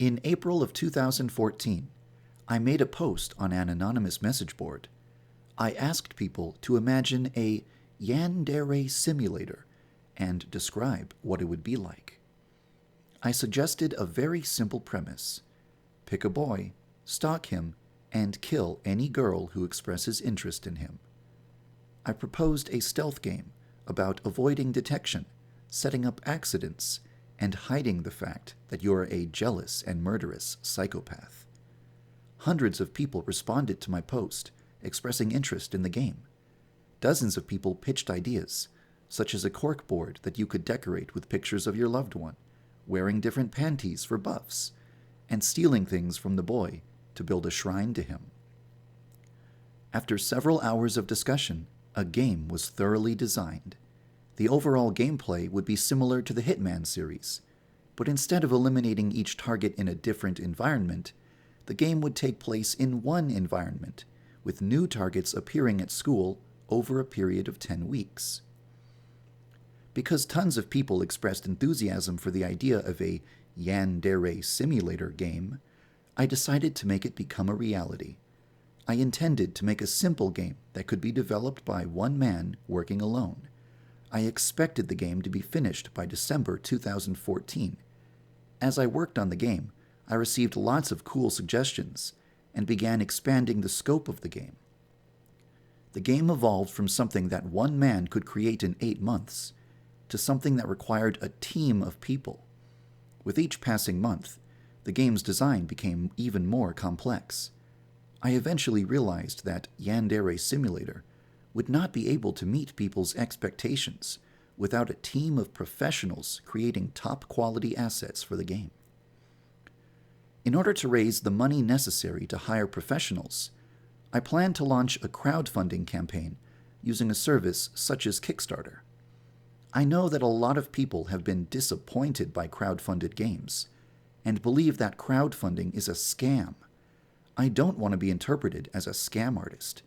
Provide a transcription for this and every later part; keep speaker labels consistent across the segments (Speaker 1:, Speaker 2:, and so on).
Speaker 1: In April of 2014, I made a post on an anonymous message board. I asked people to imagine a Yandere Simulator and describe what it would be like. I suggested a very simple premise. Pick a boy, stalk him, and kill any girl who expresses interest in him. I proposed a stealth game about avoiding detection, setting up accidents, and hiding the fact that you're a jealous and murderous psychopath. Hundreds of people responded to my post, expressing interest in the game. Dozens of people pitched ideas, such as a cork board that you could decorate with pictures of your loved one, wearing different panties for buffs, and stealing things from the boy to build a shrine to him. After several hours of discussion, a game was thoroughly designed. The overall gameplay would be similar to the Hitman series, but instead of eliminating each target in a different environment, the game would take place in one environment, with new targets appearing at school over a period of 10 weeks. Because tons of people expressed enthusiasm for the idea of a Yandere Simulator game, I decided to make it become a reality. I intended to make a simple game that could be developed by one man working alone. I expected the game to be finished by December 2014. As I worked on the game, I received lots of cool suggestions and began expanding the scope of the game. The game evolved from something that one man could create in 8 months to something that required a team of people. With each passing month, the game's design became even more complex. I eventually realized that Yandere Simulator would not be able to meet people's expectations without a team of professionals creating top-quality assets for the game. In order to raise the money necessary to hire professionals, I plan to launch a crowdfunding campaign using a service such as Kickstarter. I know that a lot of people have been disappointed by crowdfunded games and believe that crowdfunding is a scam. I don't want to be interpreted as a scam artist,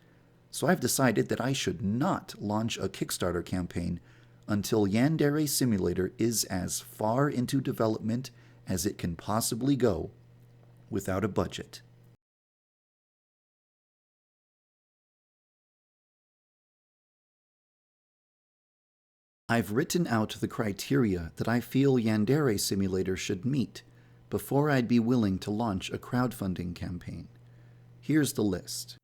Speaker 1: so I've decided that I should not launch a Kickstarter campaign until Yandere Simulator is as far into development as it can possibly go without a budget. I've written out the criteria that I feel Yandere Simulator should meet before I'd be willing to launch a crowdfunding campaign. Here's the list.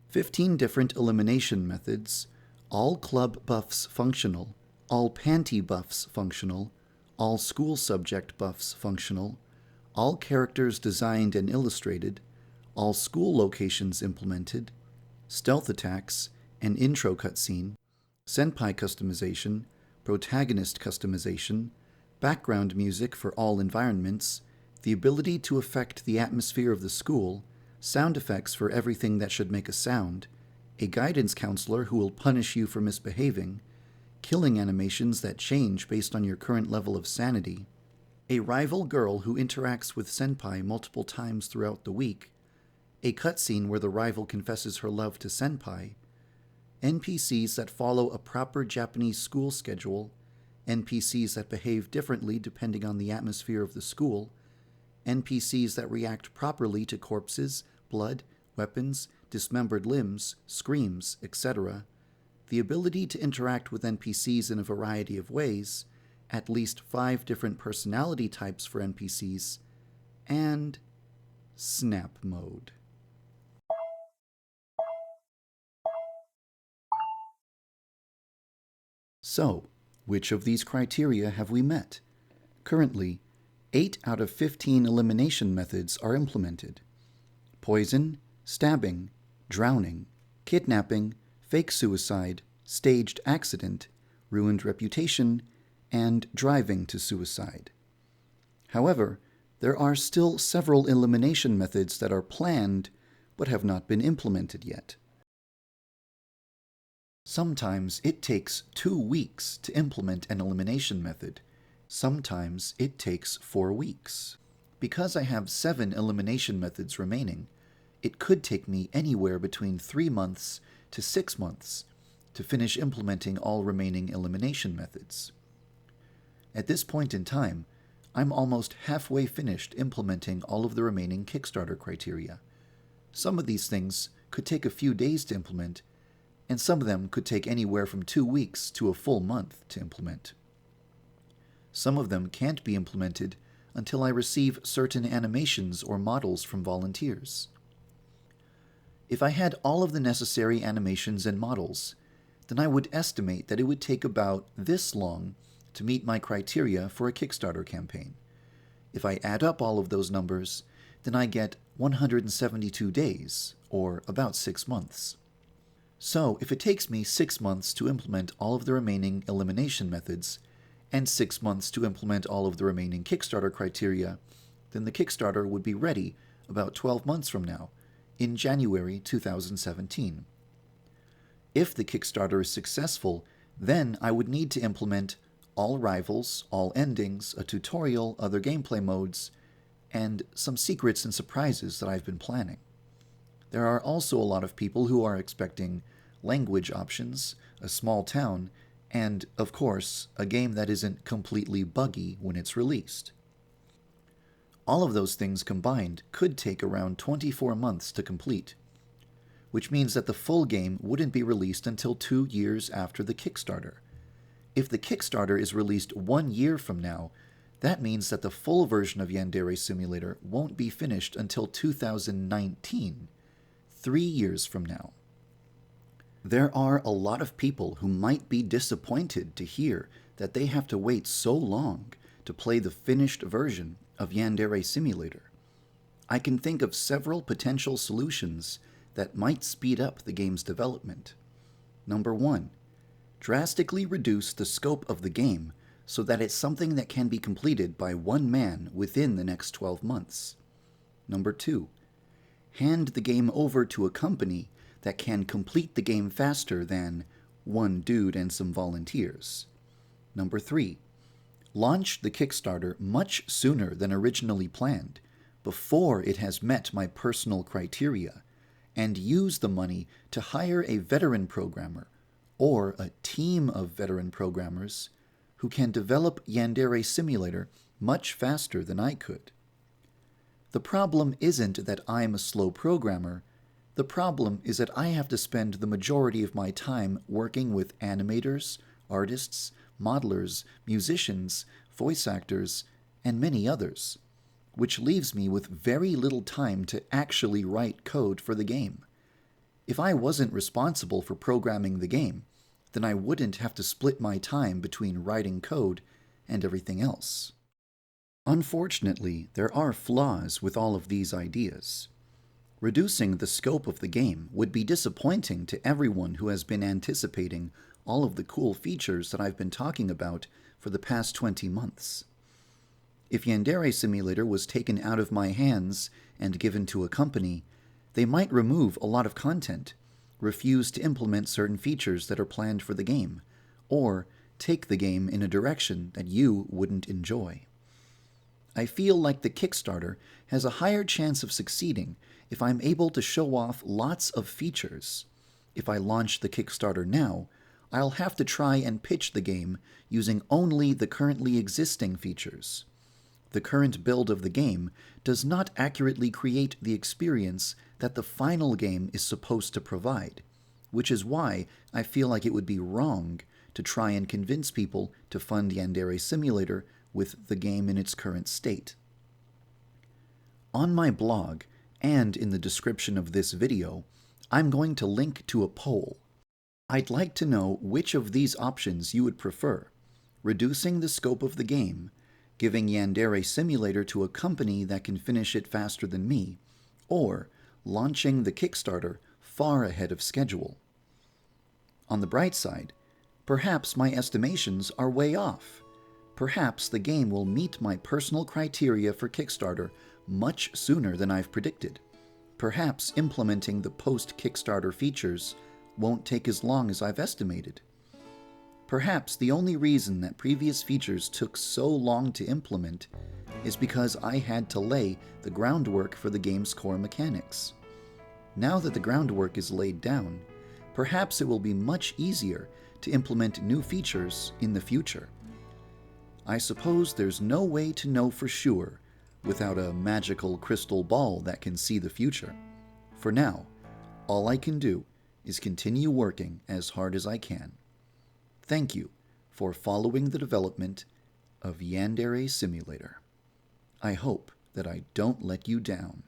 Speaker 1: 15 different elimination methods, all club buffs functional, all panty buffs functional, all school subject buffs functional, all characters designed and illustrated, all school locations implemented, stealth attacks, an intro cutscene, senpai customization, protagonist customization, background music for all environments, the ability to affect the atmosphere of the school, sound effects for everything that should make a sound, a guidance counselor who will punish you for misbehaving, killing animations that change based on your current level of sanity, a rival girl who interacts with senpai multiple times throughout the week, a cutscene where the rival confesses her love to senpai, NPCs that follow a proper Japanese school schedule, NPCs that behave differently depending on the atmosphere of the school, NPCs that react properly to corpses, blood, weapons, dismembered limbs, screams, etc., the ability to interact with NPCs in a variety of ways, at least 5 different personality types for NPCs, and snap mode. So, which of these criteria have we met? Currently, 8 out of 15 elimination methods are implemented. Poison, stabbing, drowning, kidnapping, fake suicide, staged accident, ruined reputation, and driving to suicide. However, there are still several elimination methods that are planned but have not been implemented yet. Sometimes it takes 2 weeks to implement an elimination method. Sometimes it takes 4 weeks. Because I have 7 elimination methods remaining, it could take me anywhere between 3 months to 6 months to finish implementing all remaining elimination methods. At this point in time, I'm almost halfway finished implementing all of the remaining Kickstarter criteria. Some of these things could take a few days to implement, and some of them could take anywhere from 2 weeks to a full month to implement. Some of them can't be implemented until I receive certain animations or models from volunteers. If I had all of the necessary animations and models, then I would estimate that it would take about this long to meet my criteria for a Kickstarter campaign. If I add up all of those numbers, then I get 172 days, or about 6 months. So if it takes me 6 months to implement all of the remaining elimination methods, and 6 months to implement all of the remaining Kickstarter criteria, then the Kickstarter would be ready about 12 months from now, in January 2017. If the Kickstarter is successful, then I would need to implement all rivals, all endings, a tutorial, other gameplay modes, and some secrets and surprises that I've been planning. There are also a lot of people who are expecting language options, a small town, and, of course, a game that isn't completely buggy when it's released. All of those things combined could take around 24 months to complete, which means that the full game wouldn't be released until 2 years after the Kickstarter. If the Kickstarter is released 1 year from now, that means that the full version of Yandere Simulator won't be finished until 2019, 3 years from now. There are a lot of people who might be disappointed to hear that they have to wait so long to play the finished version of Yandere Simulator. I can think of several potential solutions that might speed up the game's development. Number 1, drastically reduce the scope of the game so that it's something that can be completed by one man within the next 12 months. Number 2, hand the game over to a company that can complete the game faster than one dude and some volunteers. Number 3, launch the Kickstarter much sooner than originally planned, before it has met my personal criteria, and use the money to hire a veteran programmer or a team of veteran programmers who can develop Yandere Simulator much faster than I could. The problem isn't that I'm a slow programmer. The problem is that I have to spend the majority of my time working with animators, artists, modelers, musicians, voice actors, and many others, which leaves me with very little time to actually write code for the game. If I wasn't responsible for programming the game, then I wouldn't have to split my time between writing code and everything else. Unfortunately, there are flaws with all of these ideas. Reducing the scope of the game would be disappointing to everyone who has been anticipating all of the cool features that I've been talking about for the past 20 months. If Yandere Simulator was taken out of my hands and given to a company, they might remove a lot of content, refuse to implement certain features that are planned for the game, or take the game in a direction that you wouldn't enjoy. I feel like the Kickstarter has a higher chance of succeeding if I'm able to show off lots of features. If I launch the Kickstarter now, I'll have to try and pitch the game using only the currently existing features. The current build of the game does not accurately create the experience that the final game is supposed to provide, which is why I feel like it would be wrong to try and convince people to fund Yandere Simulator with the game in its current state. On my blog, and in the description of this video, I'm going to link to a poll. I'd like to know which of these options you would prefer: reducing the scope of the game, giving Yandere Simulator to a company that can finish it faster than me, or launching the Kickstarter far ahead of schedule. On the bright side, perhaps my estimations are way off. Perhaps the game will meet my personal criteria for Kickstarter much sooner than I've predicted. Perhaps implementing the post-Kickstarter features won't take as long as I've estimated. Perhaps the only reason that previous features took so long to implement is because I had to lay the groundwork for the game's core mechanics. Now that the groundwork is laid down, perhaps it will be much easier to implement new features in the future. I suppose there's no way to know for sure without a magical crystal ball that can see the future. For now, all I can do is continue working as hard as I can. Thank you for following the development of Yandere Simulator. I hope that I don't let you down.